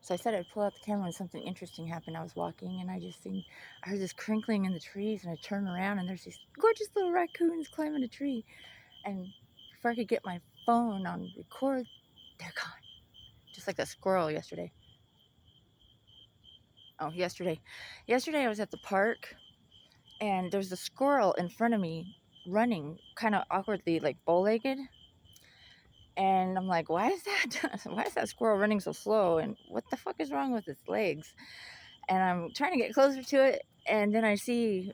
So I said I'd pull out the camera when something interesting happened. I was walking and I heard this crinkling in the trees, and I turned around and there's these gorgeous little raccoons climbing a tree. And before I could get my phone on record, they're gone. Just like that squirrel yesterday. Oh, yesterday. Yesterday I was at the park and there's a squirrel in front of me running kind of awkwardly, like bow-legged. And I'm like, why is that? Why is that squirrel running so slow? And what the fuck is wrong with its legs? And I'm trying to get closer to it, and then I see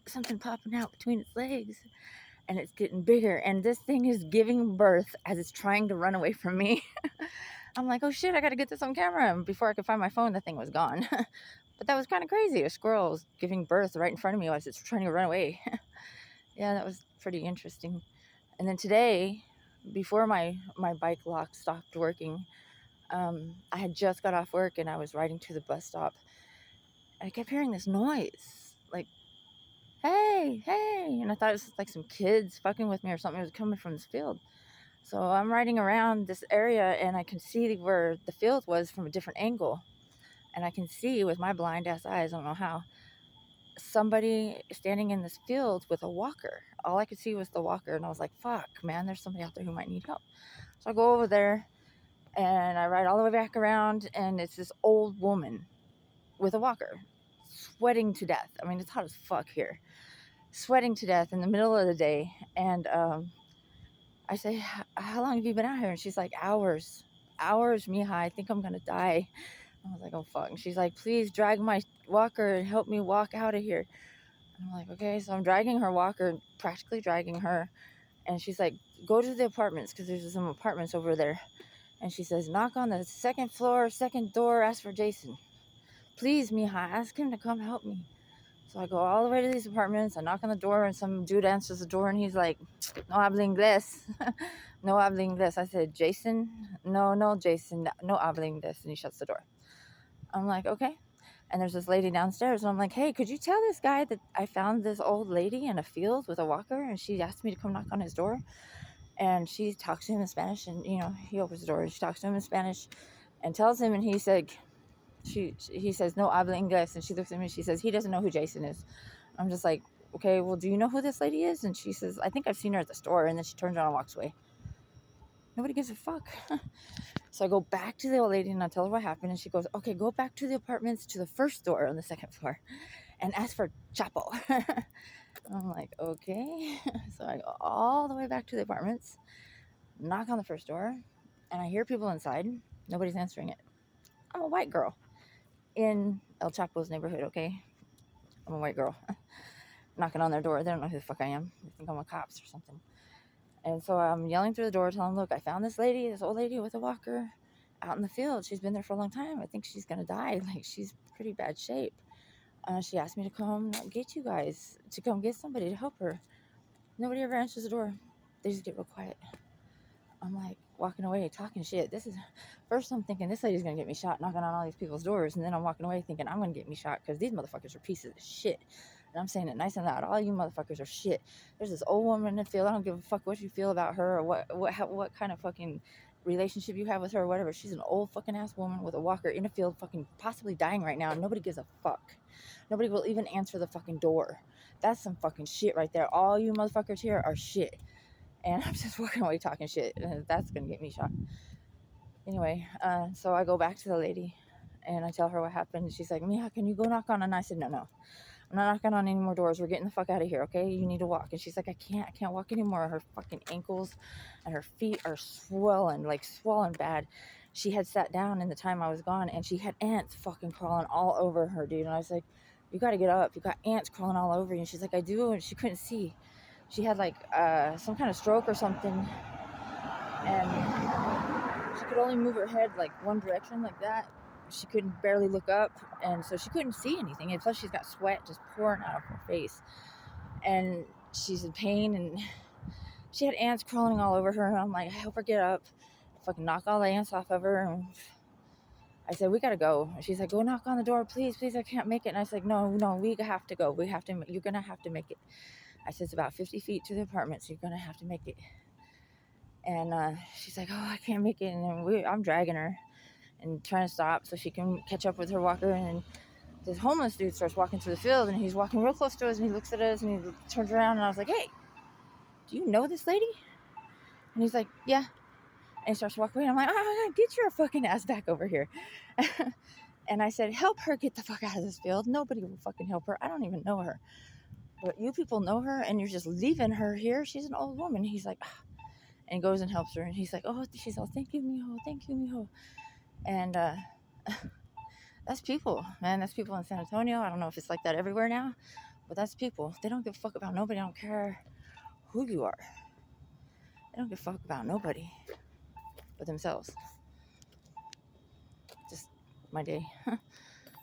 something popping out between its legs, and it's getting bigger, and this thing is giving birth as it's trying to run away from me. I'm like, oh shit, I gotta get this on camera. And before I could find my phone, the thing was gone. But that was kind of crazy. A squirrel was giving birth right in front of me as it's trying to run away. Yeah, that was pretty interesting. And then today, before my bike lock stopped working, I had just got off work and I was riding to the bus stop. And I kept hearing this noise, like, hey, hey. And I thought it was like some kids fucking with me or something. It was coming from this field. So I'm riding around this area and I can see where the field was from a different angle. And I can see with my blind ass eyes, I don't know how, somebody standing in this field with a walker. All I could see was the walker. And I was like, fuck, man, there's somebody out there who might need help. So I go over there and I ride all the way back around, and it's this old woman with a walker, sweating to death. I mean, it's hot as fuck here. Sweating to death in the middle of the day. And I say, how long have you been out here? And she's like, hours. Hours, mija. I think I'm going to die. I was like, oh, fuck. And she's like, please drag my walker and help me walk out of here. And I'm like, okay. So I'm dragging her walker, practically dragging her. And she's like, go to the apartments because there's some apartments over there. And she says, knock on the second floor, second door, ask for Jason. Please, mija, ask him to come help me. So I go all the way to these apartments. I knock on the door, and some dude answers the door, and he's like, no habla inglés. No habla inglés. I said, Jason? No, Jason. No habla inglés. And he shuts the door. I'm like, okay. And there's this lady downstairs, and I'm like, hey, could you tell this guy that I found this old lady in a field with a walker, and she asked me to come knock on his door? And she talks to him in Spanish, and, he opens the door, and she talks to him in Spanish and tells him, and he said, he says, no habla inglés. And she looks at me and she says, he doesn't know who Jason is. I'm just like, okay, well, do you know who this lady is? And she says, I think I've seen her at the store. And then she turns around and walks away. Nobody gives a fuck. So I go back to the old lady and I tell her what happened. And she goes, okay, go back to the apartments to the first door on the second floor and ask for Chapo. I'm like, okay. So I go all the way back to the apartments, knock on the first door, and I hear people inside. Nobody's answering it. I'm a white girl in El Chapo's neighborhood, okay? I'm a white girl knocking on their door. They don't know who the fuck I am. They think I'm a cops or something. And so I'm yelling through the door, telling them, look, I found this lady, this old lady with a walker out in the field. She's been there for a long time. I think she's going to die. Like, she's pretty bad shape. She asked me to come get you guys, to come get somebody to help her. Nobody ever answers the door. They just get real quiet. I'm like walking away, talking shit. First I'm thinking this lady's going to get me shot, knocking on all these people's doors. And then I'm walking away thinking I'm going to get me shot because these motherfuckers are pieces of shit. And I'm saying it nice and loud. All you motherfuckers are shit. There's this old woman in the field. I don't give a fuck what you feel about her or what kind of fucking relationship you have with her or whatever. She's an old fucking ass woman with a walker in a field fucking possibly dying right now. And nobody gives a fuck. Nobody will even answer the fucking door. That's some fucking shit right there. All you motherfuckers here are shit. And I'm just walking away talking shit. That's going to get me shot. Anyway, so I go back to the lady and I tell her what happened. And she's like, Mia, can you go knock on? And I said, no. I'm not knocking on any more doors. We're getting the fuck out of here, okay? You need to walk. And she's like, I can't walk anymore. Her fucking ankles and her feet are swollen bad. She had sat down in the time I was gone, and she had ants fucking crawling all over her, dude. And I was like, you got to get up. You got ants crawling all over you. And she's like, I do. And she couldn't see. She had like some kind of stroke or something, and she could only move her head like one direction like that. She couldn't barely look up, and so she couldn't see anything. And plus, she's got sweat just pouring out of her face, and she's in pain, and she had ants crawling all over her. And I'm like, help her get up, fucking knock all the ants off of her. And I said, we gotta go. And she's like, go knock on the door, please, I can't make it. And I was like, no, we have to go. You're gonna have to make it. I said, it's about 50 feet to the apartment, so you're gonna have to make it. And she's like, oh, I can't make it. And then I'm dragging her. and trying to stop so she can catch up with her walker. And this homeless dude starts walking through the field, and he's walking real close to us, and he looks at us, and he turns around, and I was like, hey, do you know this lady? And he's like, yeah. And he starts walking away, and I'm like, oh, get your fucking ass back over here. And I said, help her get the fuck out of this field. Nobody will fucking help her. I don't even know her. But you people know her, and you're just leaving her here. She's an old woman. He's like, ah. And he goes and helps her. And he's like, oh, she's all, thank you, mijo. Thank you, mijo. And that's people, man. That's people in San Antonio. I don't know if it's like that everywhere now, but that's people. They don't give a fuck about nobody. I don't care who you are. They don't give a fuck about nobody but themselves. Just my day.